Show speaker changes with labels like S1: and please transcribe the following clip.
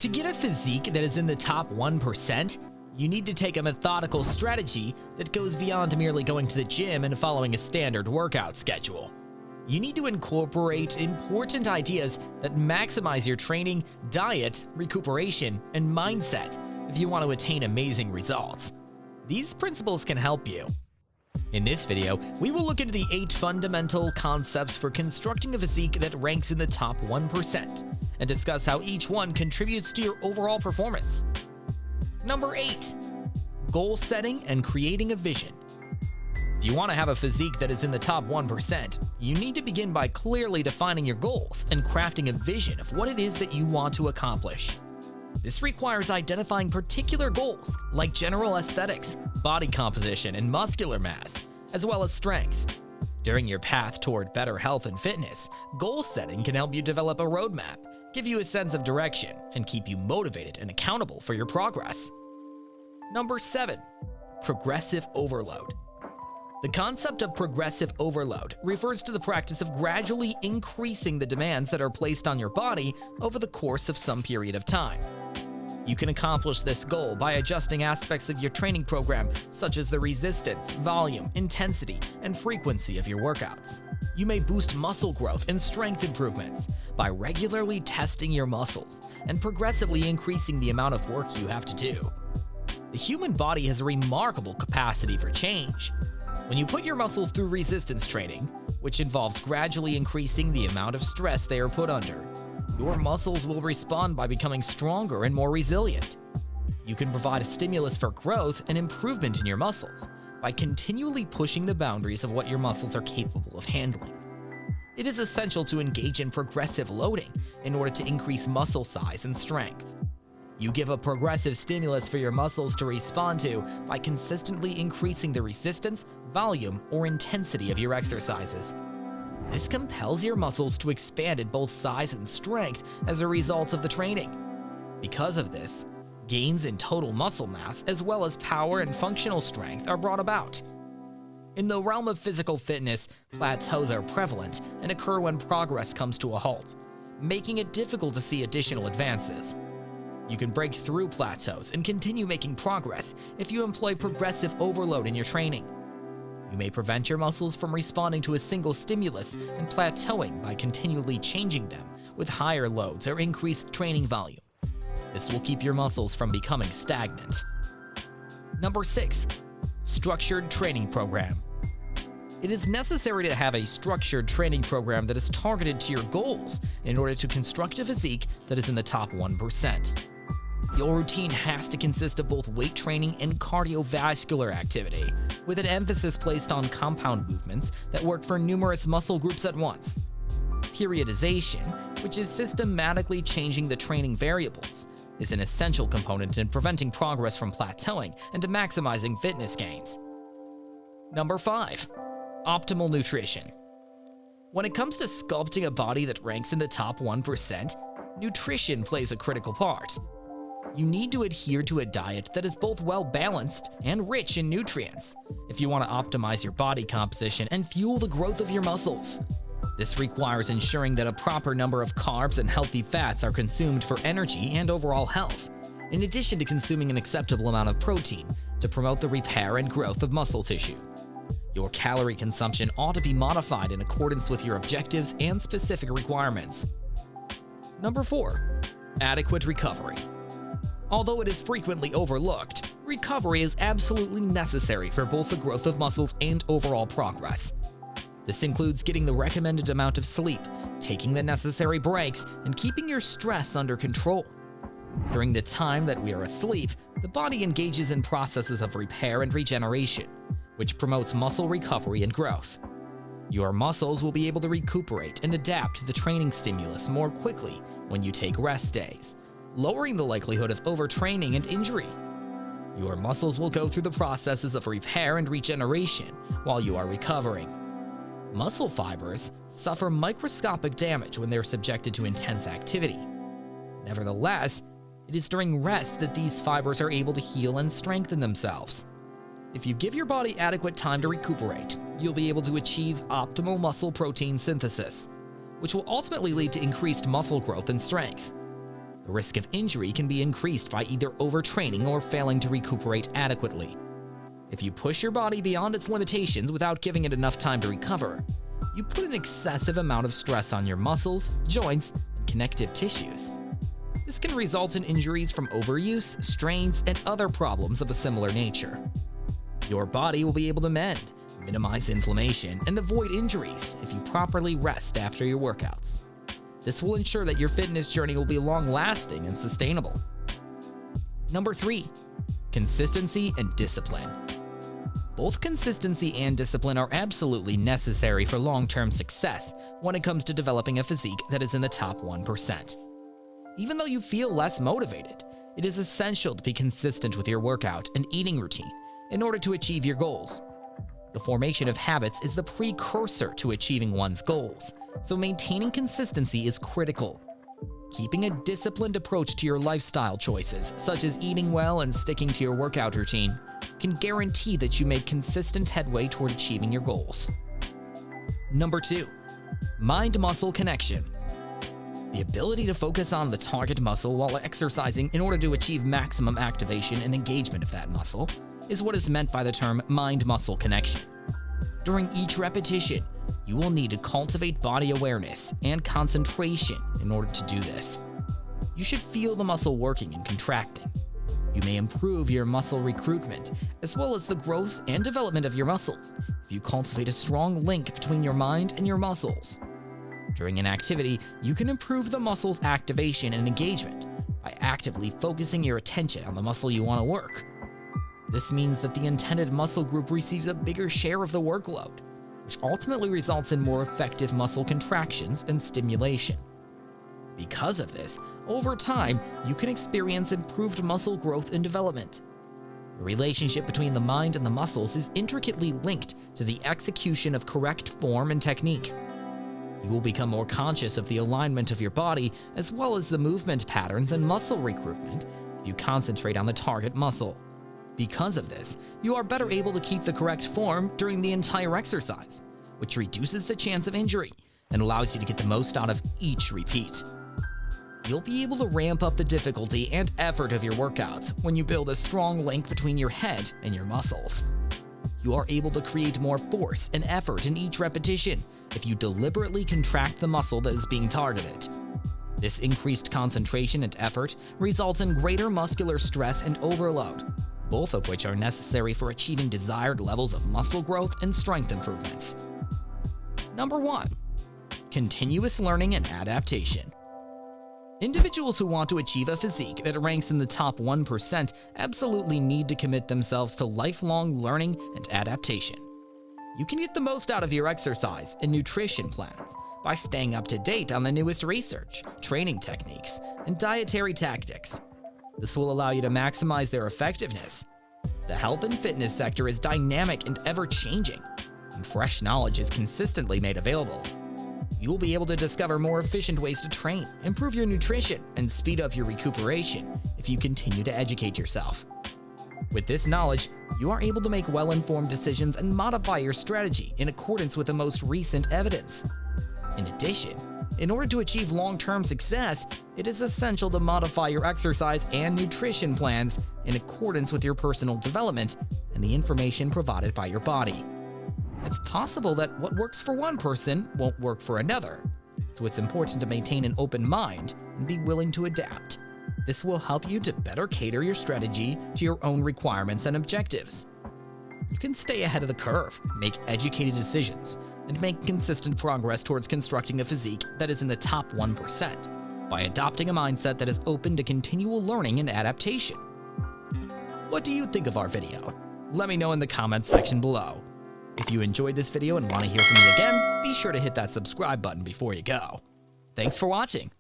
S1: To get a physique that is in the top 1%, you need to take a methodical strategy that goes beyond merely going to the gym and following a standard workout schedule. You need to incorporate important ideas that maximize your training, diet, recuperation, and mindset if you want to attain amazing results. These principles can help you. In this video, we will look into the 8 fundamental concepts for constructing a physique that ranks in the top 1% and discuss how each one contributes to your overall performance. Number 8. Goal setting and creating a vision. If you want to have a physique that is in the top 1%, you need to begin by clearly defining your goals and crafting a vision of what it is that you want to accomplish. This requires identifying particular goals like general aesthetics, body composition, and muscular mass, as well as strength. During your path toward better health and fitness, goal setting can help you develop a roadmap, give you a sense of direction, and keep you motivated and accountable for your progress. Number 7. Progressive overload. The concept of progressive overload refers to the practice of gradually increasing the demands that are placed on your body over the course of some period of time. You can accomplish this goal by adjusting aspects of your training program, such as the resistance, volume, intensity, and frequency of your workouts. You may boost muscle growth and strength improvements by regularly testing your muscles and progressively increasing the amount of work you have to do. The human body has a remarkable capacity for change. When you put your muscles through resistance training, which involves gradually increasing the amount of stress they are put under, your muscles will respond by becoming stronger and more resilient. You can provide a stimulus for growth and improvement in your muscles by continually pushing the boundaries of what your muscles are capable of handling. It is essential to engage in progressive loading in order to increase muscle size and strength. You give a progressive stimulus for your muscles to respond to by consistently increasing the resistance, volume, or intensity of your exercises. This compels your muscles to expand in both size and strength as a result of the training. Because of this, gains in total muscle mass as well as power and functional strength are brought about. In the realm of physical fitness, plateaus are prevalent and occur when progress comes to a halt, making it difficult to see additional advances. You can break through plateaus and continue making progress if you employ progressive overload in your training. You may prevent your muscles from responding to a single stimulus and plateauing by continually changing them with higher loads or increased training volume. This will keep your muscles from becoming stagnant. Number 6. Structured training program. It is necessary to have a structured training program that is targeted to your goals in order to construct a physique that is in the top 1%. Your routine has to consist of both weight training and cardiovascular activity, with an emphasis placed on compound movements that work for numerous muscle groups at once. Periodization, which is systematically changing the training variables, is an essential component in preventing progress from plateauing and to maximizing fitness gains. Number 5. Optimal nutrition. When it comes to sculpting a body that ranks in the top 1%, nutrition plays a critical part. You need to adhere to a diet that is both well-balanced and rich in nutrients if you want to optimize your body composition and fuel the growth of your muscles. This requires ensuring that a proper number of carbs and healthy fats are consumed for energy and overall health, in addition to consuming an acceptable amount of protein to promote the repair and growth of muscle tissue. Your calorie consumption ought to be modified in accordance with your objectives and specific requirements. Number 4. Adequate recovery. Although it is frequently overlooked, recovery is absolutely necessary for both the growth of muscles and overall progress. This includes getting the recommended amount of sleep, taking the necessary breaks, and keeping your stress under control. During the time that we are asleep, the body engages in processes of repair and regeneration, which promotes muscle recovery and growth. Your muscles will be able to recuperate and adapt to the training stimulus more quickly when you take rest days, lowering the likelihood of overtraining and injury. Your muscles will go through the processes of repair and regeneration while you are recovering. Muscle fibers suffer microscopic damage when they are subjected to intense activity. Nevertheless, it is during rest that these fibers are able to heal and strengthen themselves. If you give your body adequate time to recuperate, you'll be able to achieve optimal muscle protein synthesis, which will ultimately lead to increased muscle growth and strength. The risk of injury can be increased by either overtraining or failing to recuperate adequately. If you push your body beyond its limitations without giving it enough time to recover, you put an excessive amount of stress on your muscles, joints, and connective tissues. This can result in injuries from overuse, strains, and other problems of a similar nature. Your body will be able to mend, minimize inflammation, and avoid injuries if you properly rest after your workouts. This will ensure that your fitness journey will be long-lasting and sustainable. Number 3, consistency and discipline. Both consistency and discipline are absolutely necessary for long-term success when it comes to developing a physique that is in the top 1%. Even though you feel less motivated, it is essential to be consistent with your workout and eating routine in order to achieve your goals. The formation of habits is the precursor to achieving one's goals, so maintaining consistency is critical. Keeping a disciplined approach to your lifestyle choices, such as eating well and sticking to your workout routine, can guarantee that you make consistent headway toward achieving your goals. Number 2, mind-muscle connection. The ability to focus on the target muscle while exercising in order to achieve maximum activation and engagement of that muscle is what is meant by the term mind-muscle connection. During each repetition, you will need to cultivate body awareness and concentration in order to do this. You should feel the muscle working and contracting. You may improve your muscle recruitment, as well as the growth and development of your muscles, if you cultivate a strong link between your mind and your muscles. During an activity, you can improve the muscle's activation and engagement by actively focusing your attention on the muscle you want to work. This means that the intended muscle group receives a bigger share of the workload, which ultimately results in more effective muscle contractions and stimulation. Because of this, over time, you can experience improved muscle growth and development. The relationship between the mind and the muscles is intricately linked to the execution of correct form and technique. You will become more conscious of the alignment of your body as well as the movement patterns and muscle recruitment if you concentrate on the target muscle. Because of this, you are better able to keep the correct form during the entire exercise, which reduces the chance of injury and allows you to get the most out of each repeat. You'll be able to ramp up the difficulty and effort of your workouts when you build a strong link between your head and your muscles. You are able to create more force and effort in each repetition if you deliberately contract the muscle that is being targeted. This increased concentration and effort results in greater muscular stress and overload, both of which are necessary for achieving desired levels of muscle growth and strength improvements. Number 1, continuous learning and adaptation. Individuals who want to achieve a physique that ranks in the top 1% absolutely need to commit themselves to lifelong learning and adaptation. You can get the most out of your exercise and nutrition plans by staying up to date on the newest research, training techniques, and dietary tactics. This will allow you to maximize their effectiveness. The health and fitness sector is dynamic and ever-changing, and fresh knowledge is consistently made available. You will be able to discover more efficient ways to train, improve your nutrition, and speed up your recuperation if you continue to educate yourself. With this knowledge, you are able to make well-informed decisions and modify your strategy in accordance with the most recent evidence. In addition, in order to achieve long-term success, it is essential to modify your exercise and nutrition plans in accordance with your personal development and the information provided by your body. It's possible that what works for one person won't work for another, so it's important to maintain an open mind and be willing to adapt. This will help you to better cater your strategy to your own requirements and objectives. You can stay ahead of the curve, make educated decisions, and make consistent progress towards constructing a physique that is in the top 1% by adopting a mindset that is open to continual learning and adaptation. What do you think of our video? Let me know in the comments section below. If you enjoyed this video and want to hear from me again, be sure to hit that subscribe button before you go. Thanks for watching.